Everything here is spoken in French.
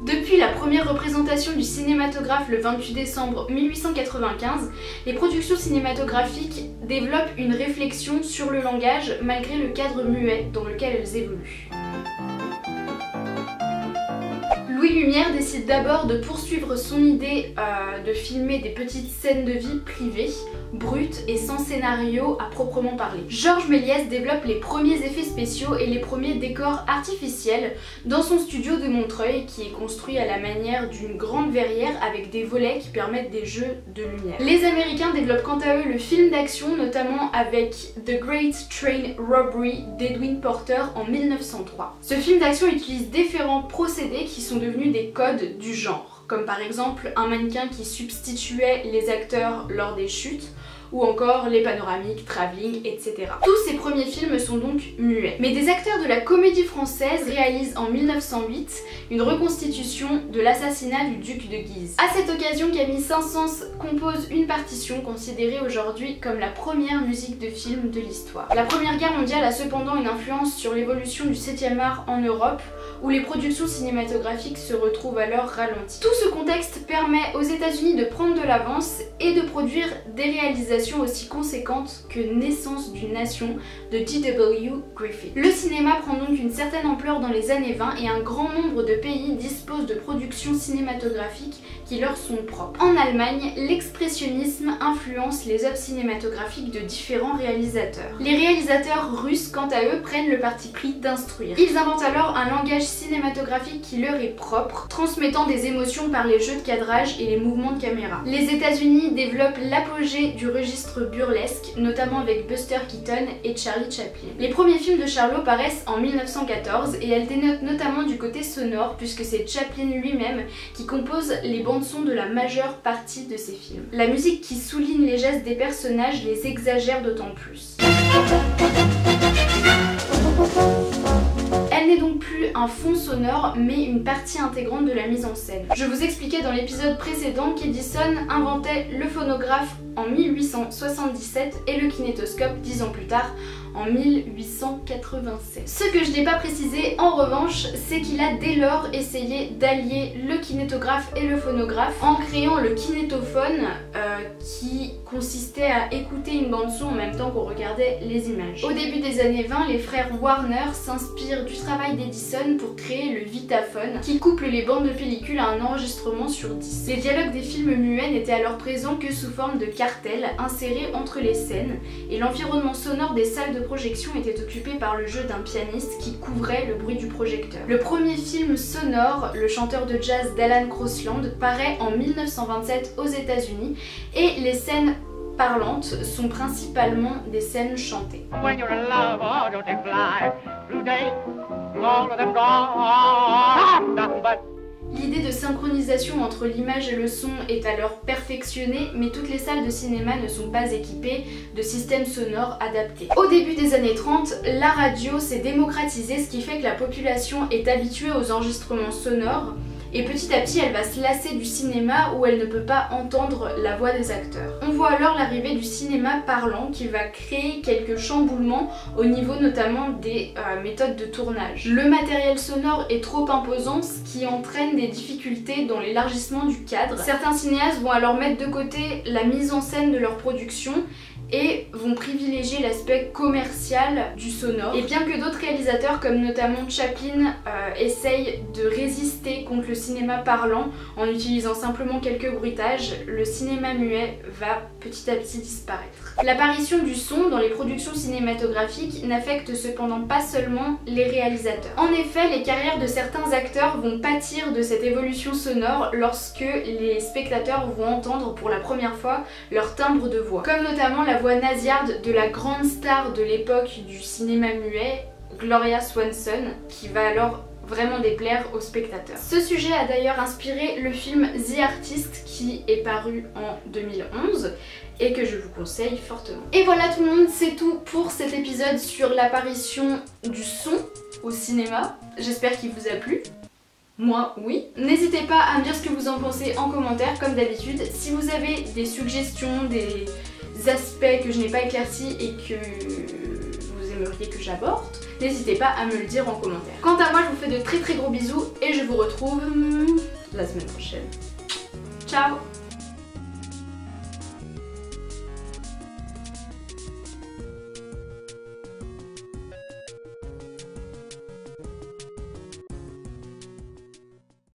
Depuis la première représentation du cinématographe le 28 décembre 1895, les productions cinématographiques développent une réflexion sur le langage malgré le cadre muet dans lequel elles évoluent. Louis Lumière décide d'abord de poursuivre son idée de filmer des petites scènes de vie privées, brutes et sans scénario à proprement parler. Georges Méliès développe les premiers effets spéciaux et les premiers décors artificiels dans son studio de Montreuil qui est construit à la manière d'une grande verrière avec des volets qui permettent des jeux de lumière. Les Américains développent quant à eux le film d'action, notamment avec The Great Train Robbery d'Edwin Porter en 1903. Ce film d'action utilise différents procédés qui sont devenus des codes du genre, comme par exemple un mannequin qui substituait les acteurs lors des chutes, ou encore les panoramiques, travelling, etc. Tous ces premiers films sont donc muets. Mais des acteurs de la comédie française réalisent en 1908 une reconstitution de l'assassinat du duc de Guise. À cette occasion, Camille Saint-Saëns compose une partition considérée aujourd'hui comme la première musique de film de l'histoire. La Première Guerre mondiale a cependant une influence sur l'évolution du 7e art en Europe, où les productions cinématographiques se retrouvent alors ralenties. Tout ce contexte permet aux États-Unis de prendre de l'avance et de produire des réalisations aussi conséquentes que Naissance d'une nation de G.W. Griffith. Le cinéma prend donc une certaine ampleur dans les années 20 et un grand nombre de pays disposent de productions cinématographiques qui leur sont propres. En Allemagne, l'expressionnisme influence les œuvres cinématographiques de différents réalisateurs. Les réalisateurs russes, quant à eux, prennent le parti pris d'instruire. Ils inventent alors un langage cinématographique qui leur est propre, transmettant des émotions par les jeux de cadrage et les mouvements de caméra. Les États-Unis développent l'apogée du registre burlesque, notamment avec Buster Keaton et Charlie Chaplin. Les premiers films de Charlot paraissent en 1914 et elles dénotent notamment du côté sonore puisque c'est Chaplin lui-même qui compose les bandes-sons de la majeure partie de ses films. La musique qui souligne les gestes des personnages les exagère d'autant plus. Elle n'est donc plus un fond sonore mais une partie intégrante de la mise en scène. Je vous expliquais dans l'épisode précédent qu'Edison inventait le phonographe en 1877 et le kinétoscope 10 ans plus tard en 1887. Ce que je n'ai pas précisé en revanche, c'est qu'il a dès lors essayé d'allier le kinétographe et le phonographe en créant le kinétophone qui consistait à écouter une bande son en même temps qu'on regardait les images. Au début des années 20, les frères Warner s'inspirent du travail d'Edison pour créer le Vitaphone qui couple les bandes de pellicule à un enregistrement sur 10. Les dialogues des films muets n'étaient alors présents que sous forme de cartels insérés entre les scènes et l'environnement sonore des salles de projection était occupé par le jeu d'un pianiste qui couvrait le bruit du projecteur. Le premier film sonore, Le chanteur de jazz d'Alan Crosland, paraît en 1927 aux États-Unis et les scènes parlantes sont principalement des scènes chantées. L'idée de synchronisation entre l'image et le son est alors perfectionnée, mais toutes les salles de cinéma ne sont pas équipées de systèmes sonores adaptés. Au début des années 30, la radio s'est démocratisée, ce qui fait que la population est habituée aux enregistrements sonores, et petit à petit elle va se lasser du cinéma où elle ne peut pas entendre la voix des acteurs. On voit alors l'arrivée du cinéma parlant qui va créer quelques chamboulements au niveau notamment des méthodes de tournage. Le matériel sonore est trop imposant, ce qui entraîne des difficultés dans l'élargissement du cadre. Certains cinéastes vont alors mettre de côté la mise en scène de leur production et vont privilégier l'aspect commercial du sonore. Et bien que d'autres réalisateurs comme notamment Chaplin essayent de résister contre le cinéma parlant en utilisant simplement quelques bruitages, le cinéma muet va petit à petit disparaître. L'apparition du son dans les productions cinématographiques n'affecte cependant pas seulement les réalisateurs. En effet, les carrières de certains acteurs vont pâtir de cette évolution sonore lorsque les spectateurs vont entendre pour la première fois leur timbre de voix, comme notamment la voix nasillarde de la grande star de l'époque du cinéma muet, Gloria Swanson, qui va alors vraiment déplaire aux spectateurs. Ce sujet a d'ailleurs inspiré le film The Artist qui est paru en 2011 et que je vous conseille fortement. Et voilà tout le monde, c'est tout pour cet épisode sur l'apparition du son au cinéma. J'espère qu'il vous a plu. Moi, oui. N'hésitez pas à me dire ce que vous en pensez en commentaire comme d'habitude. Si vous avez des suggestions, des aspects que je n'ai pas éclaircis et que vous aimeriez que j'aborde, n'hésitez pas à me le dire en commentaire. Quant à moi, je vous fais de très gros bisous et je vous retrouve la semaine prochaine. Ciao!